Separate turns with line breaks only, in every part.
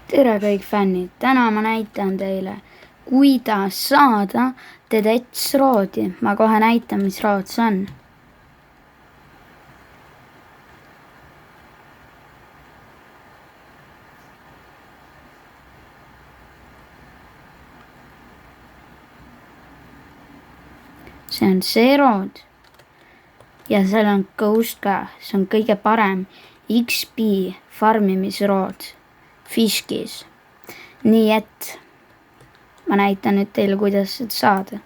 Tere kõik fännid, täna ma näitan teile, kuidas saada TEDx-roodi. Ma kohe näitan, mis rood see on. See on see rood ja seal on Ghost ka, see on kõige parem XP farmimisrood Fishkeys. Nii et ma näitan nüüd teile, kuidas seda saada.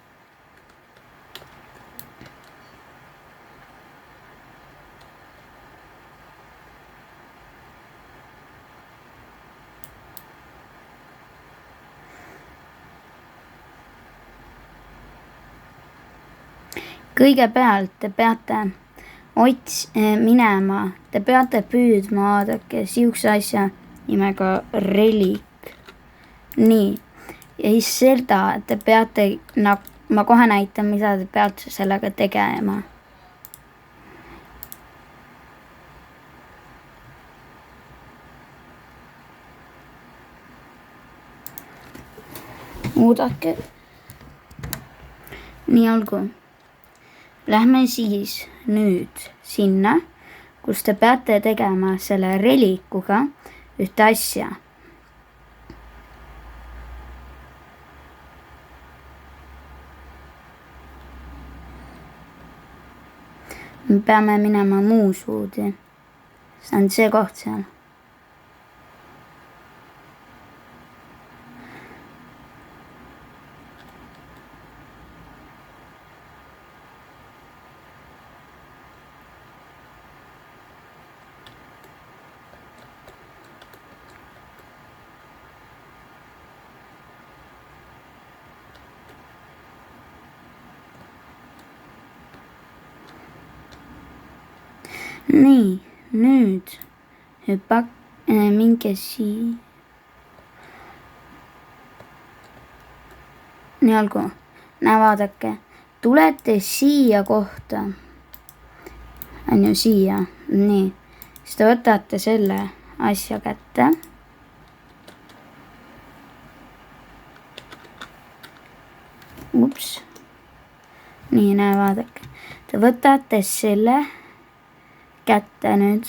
Kõigepealt te peate minema, te peate püüdma vaadake siukse asja nimega Relic. Nii, ja siis seda te peate, ma kohe näitan, mida te peate sellega tegema. Oodake. Nii olgu. Lähme siis nüüd sinna, kus te peate tegema selle relikuga ühte asja. Me peame minema muusuudi. See on see koht seal. Nii, nüüd minge siia. Nii olgu, vaadake, tulete siia kohta. On ju siia, nii. Siis te võtate selle asja kätte. Ups. Nii, vaadake. Te võtate selle kätte nüüd.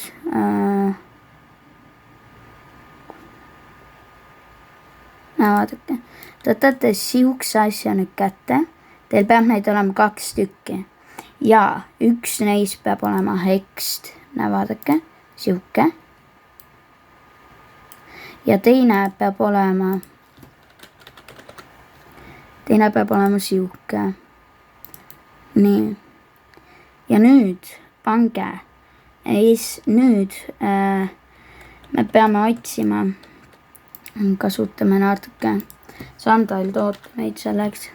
Vaadake. Te võtate siukse asja nüüd kätte. Teil peab neid olema 2 tükki. Ja üks neist peab olema hext. Vaadake. Siuke. Ja teine peab olema siuke. Nii. Ja nüüd pange. Nüüd me peame otsima, kasutame natuke Sandal tootemeid selleks.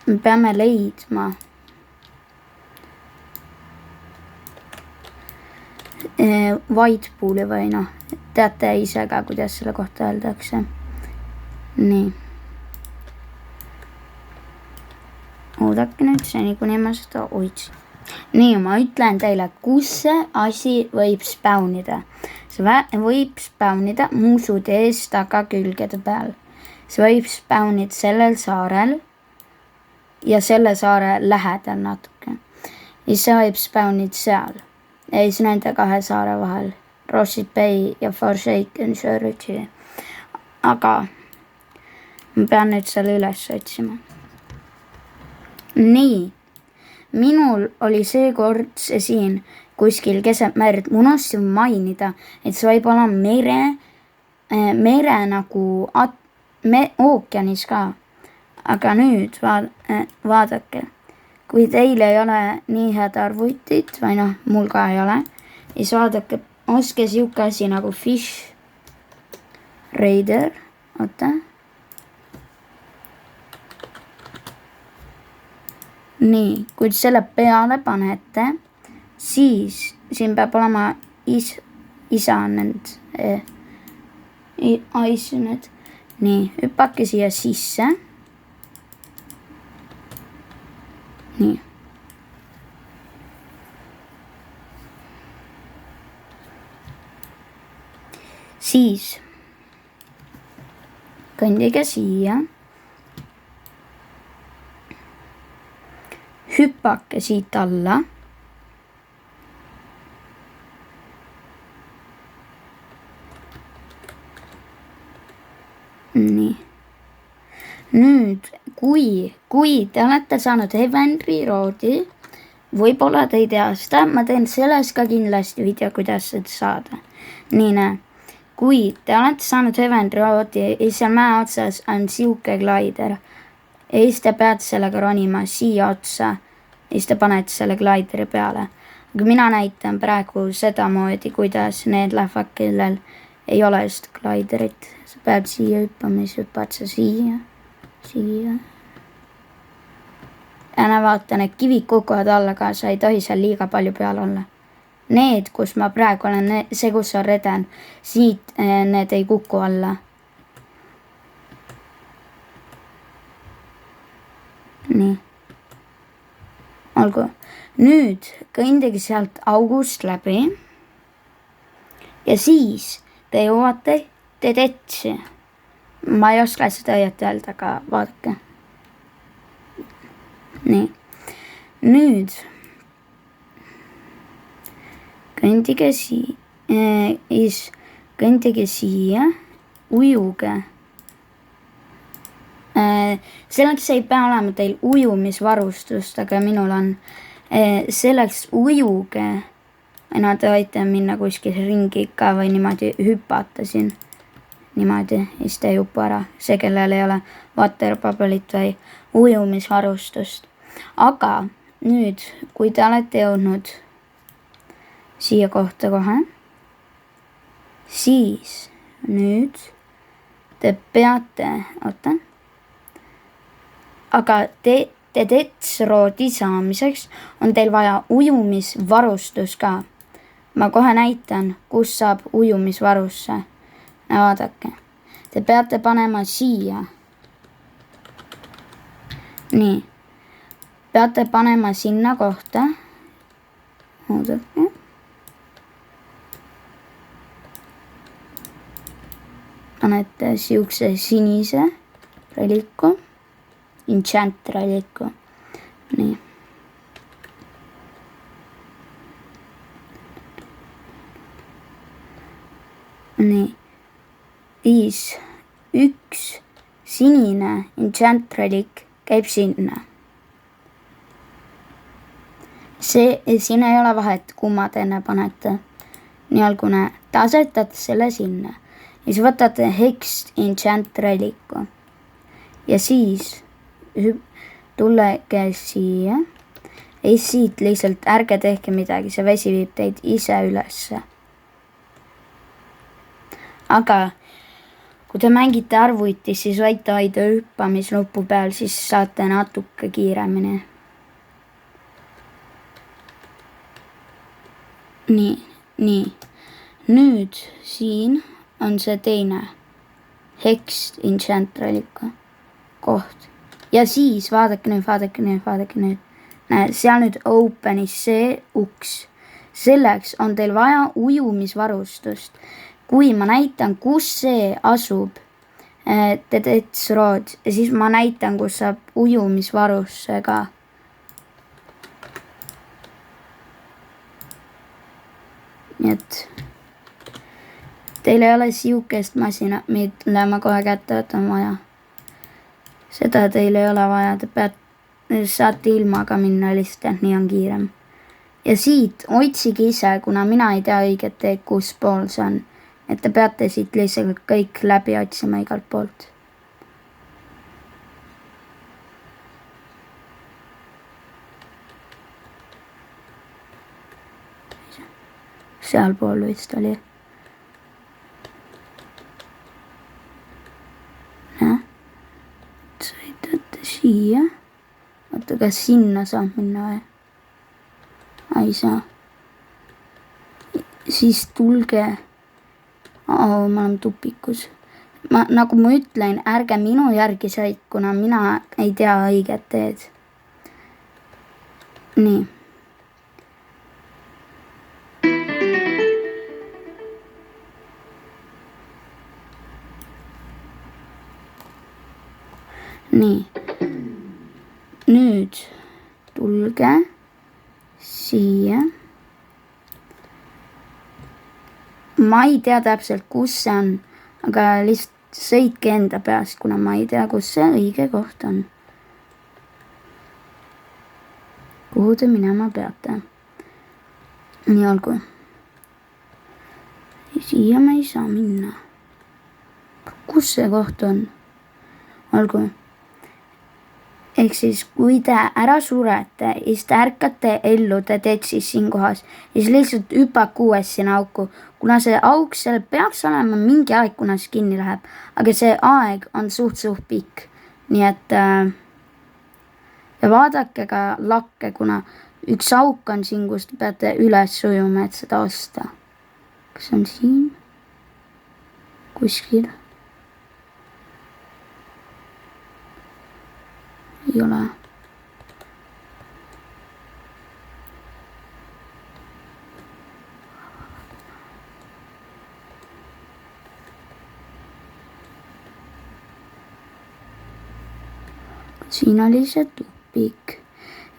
Me peame leidma Whitepooli või noh, teate ise ka, kuidas selle kohta öeldakse. Nii. Oodake nüüd seni, kuni ma seda oitsin. Nii, ma ütlen teile, kus see asi võib spawnida. See võib spawnida muusude ees taga külgede peal. See võib spawnida sellel saarel ja selle saare lähedal natuke. Ja see võib spawnida seal. Ja siis nende 2 saare vahel. Rossit Bay ja Forsaken Surgery. Aga ma pean nüüd selle üles otsima. Nii, minul oli seekord see siin kuskil keset merd. Ma unustasin mainida, et see võib olla mere nagu ookeanis ka. Aga nüüd vaadake, kui teil ei ole nii head arvutit või noh, mul ka ei ole, siis vaadake, ostke siuke asi nagu Fish Raider. Oota. Nii, kui selle peale panete, siis siin peab olema isanud. Nii, hüppake siia sisse. Nii. Siis kõndige siia. Hüppake siit alla. Nii. Nüüd, kui te olete saanud Heavenly Roadi, võib-olla te ei tea seda, ma teen sellest ka kindlasti video, kuidas seda saada. Nii näe, kui te olete saanud Heavenly Roadi ja seal mäe otsas on siuke glider ja siis te peate sellega ronima siia otsa ja siis te panete selle glideri peale. Aga mina näitan praegu seda moodi, kuidas need lähevad, kellel ei ole just gliderit. Sa pead siia hüppama, siis hüppad sa siia. Ja näe, vaata, need kivid kukuvad alla ka, sa ei tohi seal liiga palju peal olla. Need, kus ma praegu olen, see, kus on reden, siit need ei kuku alla. Nii. Olgu. Nüüd kõndige sealt august läbi. Ja siis te jõuate Dedetsi. Ma ei oska seda õieti öelda, aga vaadake. Nii. Nüüd kõndige siia, ujuge. Selleks ei pea olema teil ujumisvarustust, aga minul on. Selleks ujuge. Te võite minna kuskil ringi ikka või niimoodi hüpata siin. Niimoodi, siis te ei upu ära. See, kellel ei ole waterbubble'it või ujumisvarustust. Aga nüüd, kui te olete jõudnud siia kohta kohe, siis nüüd te peate, aga Dedetsi saamiseks on teil vaja ujumisvarustus ka. Ma kohe näitan, kus saab ujumisvarusse. Vaadake, te peate panema siia. Nii, peate panema sinna kohta. Oodake. Panete siukse sinise reliku. Enchant reliku. Nii. Nii. Siis üks sinine enchant relik käib sinna. Siin ei ole vahet, kumma te enne panete. Nii olgu näe, te asetate selle sinna. Ja siis võtate hexed enchant reliku. Ja siis tullege siia. Ja siit lihtsalt ärge tehke midagi, see vesi viib teid ise ülesse. Aga kui te mängite arvutis, siis võite hoida hüppamisnupu peal, siis saate natuke kiiremini. Nii. Nüüd siin on see teine hexed enchant reliku koht. Ja siis vaadake nüüd. Näe, seal nüüd openis see uks. Selleks on teil vaja ujumisvarustust. Kui ma näitan, kus see asub, Dedetsi Road, siis ma näitan, kus saab ujumisvarusse ka. Nii et teil ei ole siukest masina, mille ma kohe kätte võtan vaja. Seda teil ei ole vaja, te saate ilmaga minna lihtsalt, nii on kiirem. Ja siit otsige ise, kuna mina ei tea õiget teed, kus pool see on. Et te peate siit lihtsalt kõik läbi otsima igalt poolt. Sealpool vist oli. Sõidate siia. Oota, kas sinna saab minna või? Ei saa. Siis tulge. Ma olen tupikus. Nagu ma ütlen, ärge minu järgi sõid, kuna mina ei tea õiget teed. Nii. nii. Nüüd tulge siia. Ma ei tea täpselt, kus see on, aga lihtsalt sõitke enda peast, kuna ma ei tea, kus see õige koht on. Kuhu te minema peate? Nii olgu. Siia ma ei saa minna. Kus see koht on? Olgu. Ehk siis, kui te ära surete ja siis te ärkate ellu, te teed siis siin kohas ja siis lihtsalt hüpake uuesti sinna auku. Kuna see auk, seal peaks olema mingi aeg, kuna see kinni läheb, aga see aeg on suht pikk. Nii et ja vaadake ka lakke, kuna üks auk on siin, kus te peate üles ujuma, et seda osta. Kas on siin? Kuskil? Ei ole. Siin oli see tupik.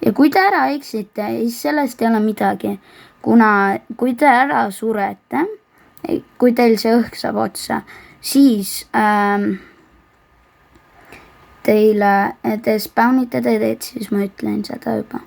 Ja kui te ära eksite, siis sellest ei ole midagi. Kuna kui te ära surete, kui teil see õhk saab otsa, siis te spawnite teed, siis ma ütlen seda juba.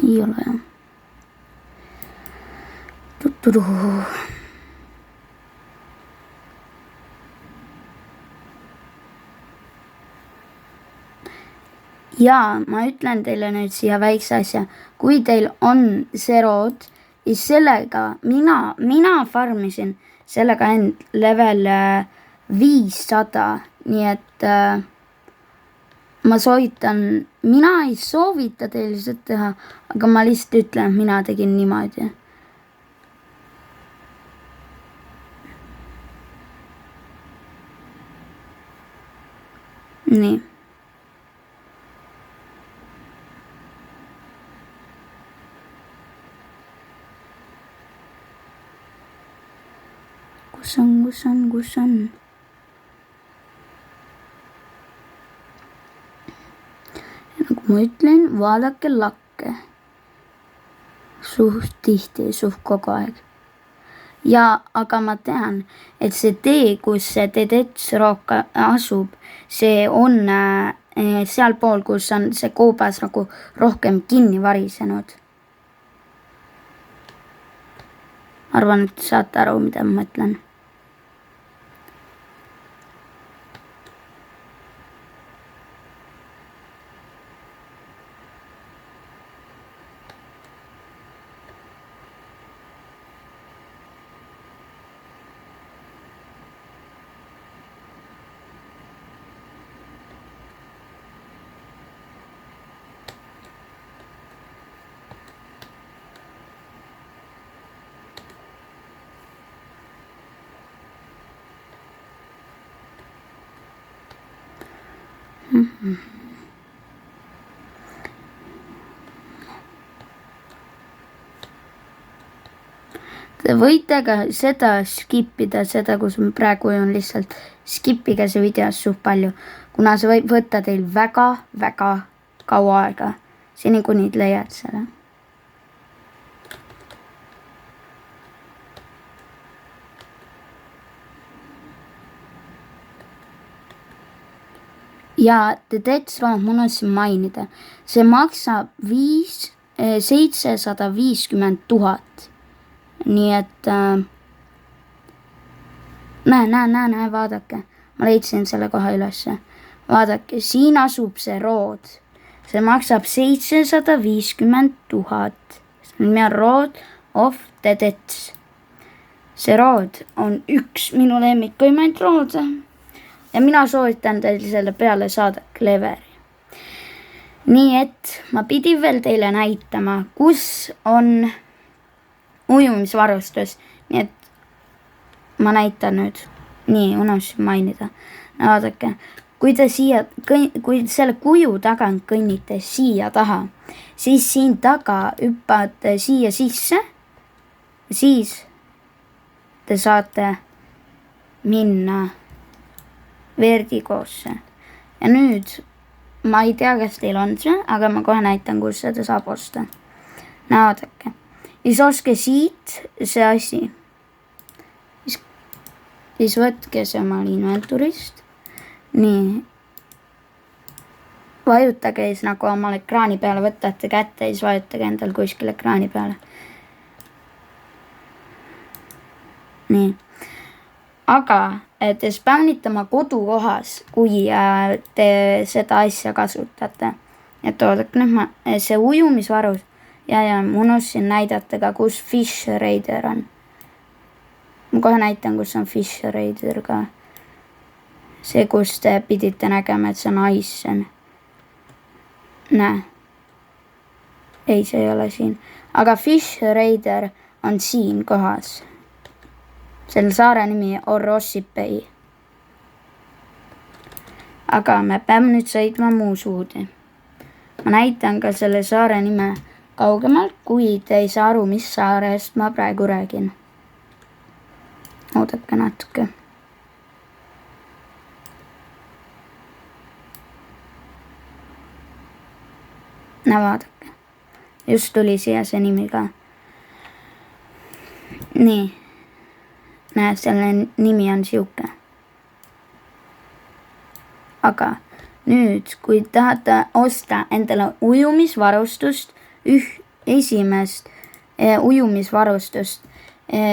Ei ole. Tuttudu. Ja ma ütlen teile nüüd siia väikse asja. Kui teil on see rood, siis sellega mina farmisin sellega end level 500. Nii et ma soovitan, mina ei soovita teil seda teha, aga ma lihtsalt ütlen, et mina tegin niimoodi. Nii. Kus on? Nagu ma ütlen, vaadake lakke. Suht tihti, suht kogu aeg. Ja aga ma tean, et see tee, kus see Dedetsrock asub, see on sealpool, kus on see koobas nagu rohkem kinni varisenud. Arvan, et saate aru, mida ma mõtlen. Te võite ka seda skipida, seda, kus ma praegu on lihtsalt skipige see videos suht palju, kuna see võib võtta teil väga kaua aega, seni kuni leiad selle. Ja Dedetsrock ma unustasin mainida, see maksab 750 000. Nii et näe, vaadake, ma leidsin selle kohe ülesse. Vaadake, siin asub see rood. see maksab 750 000. nimi on Road of the Deads. see rood on üks minu lemmikuimaid roode ja mina soovitan teil selle peale saada Cleveri. nii et ma pidin veel teile näitama, kus on ujumisvarustus, nii et ma näitan nüüd. nii, unustasin mainida. no vaadake, kui selle kuju tagant kõnnite siia taha, siis siin taga hüppate siia sisse, siis te saate minna Vertigosse. ja nüüd ma ei tea, kas teil on see, aga ma kohe näitan, kus seda saab osta. no vaadake, siis ostke siit see asi. siis võtke see omal inventurist. nii. vajutage siis nagu omal ekraani peale, võtate kätte ja siis vajutage endal kuskil ekraani peale. nii. aga te spawnite oma kodukohas, kui te seda asja kasutate. et oodake nüüd see ujumisvarus. ja ma unustasin näidata ka, kus Fish Raider on. ma kohe näitan, kus on Fish Raider ka. see, kus te pidite nägema, et see on Ison. näe. ei, see ei ole siin. aga Fish Raider on siin kohas. selle saare nimi on Rossipay. aga me peame nüüd sõitma muu suudi. ma näitan ka selle saare nime kaugemalt, kui te ei saa aru, mis saarest ma praegu räägin. oodake natuke. no vaadake, just tuli siia see nimi ka. nii. näe, selle nimi on siuke. aga nüüd, kui tahate osta endale ujumisvarustust, esimest ujumisvarustust,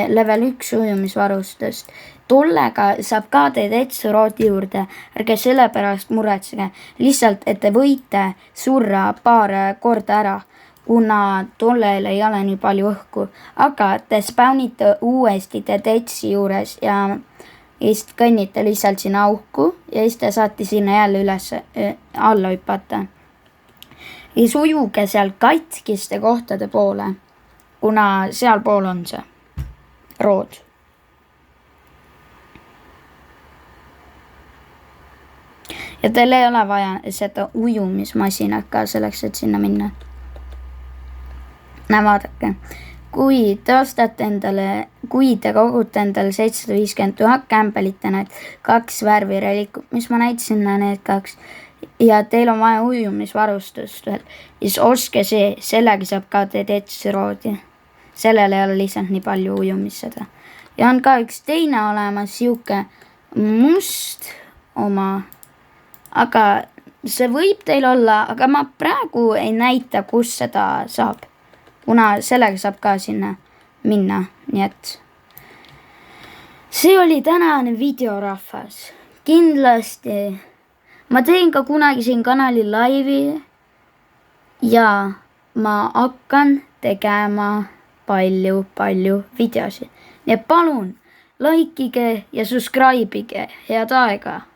level 1 ujumisvarustust, tollega saab ka teid etsuroodi juurde. ärge sellepärast muretsege, lihtsalt, et te võite surra paar korda ära, kuna tollel ei ole nii palju õhku, aga te spawnite uuesti te Deadsi juures ja siis kõnnite lihtsalt sinna auku ja siis te saate sinna jälle üles alla hüpata. ja siis ujuge seal katkiste kohtade poole, kuna sealpool on see rood. ja teil ei ole vaja seda ujumismasinat ka selleks, et sinna minna. no vaadake, kui te ostate endale, kui te kogute endale 750 000 kämbelite need 2 värvirelikut, mis ma näitasin, need 2, ja teil on vaja ujumisvarustust veel, siis ostke see, sellega saab ka teed etsiroodi. sellel ei ole lihtsalt nii palju ujumist seda. ja on ka üks teine olemas, siuke must oma, aga see võib teil olla, aga ma praegu ei näita, kus seda saab. kuna sellega saab ka sinna minna, nii et see oli tänane video, rahvas. kindlasti ma teen ka kunagi siin kanalil laivi ja ma hakkan tegema palju videosid. nii et palun, likeige ja subscribe'ige, head aega!